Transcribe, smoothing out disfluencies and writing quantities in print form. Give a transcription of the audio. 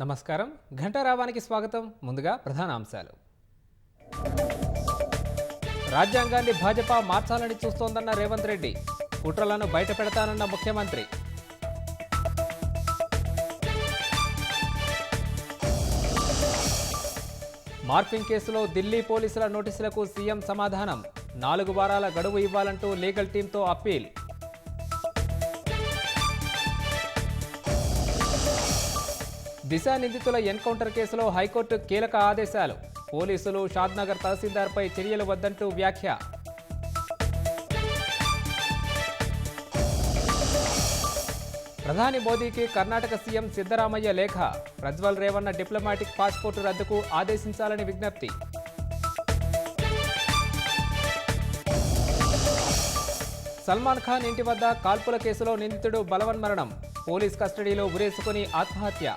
నమస్కారం. ఘంటారావానికి స్వాగతం. ముందుగా ప్రధాన అంశాలు. రాజ్యాంగాన్ని భాజపా మార్చాలని చూస్తోందన్న రేవంత్ రెడ్డి. కుట్రలను బయటపెడతానన్న ముఖ్యమంత్రి. మార్ఫింగ్ కేసులో ఢిల్లీ పోలీసుల నోటీసులకు సీఎం సమాధానం. 4 వారాల గడువు ఇవ్వాలంటూ లీగల్ టీంతో అప్పీల్. దిశ నిందితుల ఎన్కౌంటర్ కేసులో హైకోర్టు కీలక ఆదేశాలు. పోలీసులు షాద్నగర్ తహసీల్దార్పై చర్యలు వద్దంటూ వ్యాఖ్య. ప్రధాని మోదీకి కర్ణాటక సీఎం సిద్ధరామయ్య లేఖ. ప్రజ్వల్ రేవన్న డిప్లొమాటిక్ పాస్పోర్టు రద్దుకు ఆదేశించాలని విజ్ఞప్తి. సల్మాన్ ఖాన్ ఇంటి వద్ద కాల్పుల కేసులో నిందితుడు బలవన్మరణం. పోలీస్ కస్టడీలో ఉరేసుకుని ఆత్మహత్య.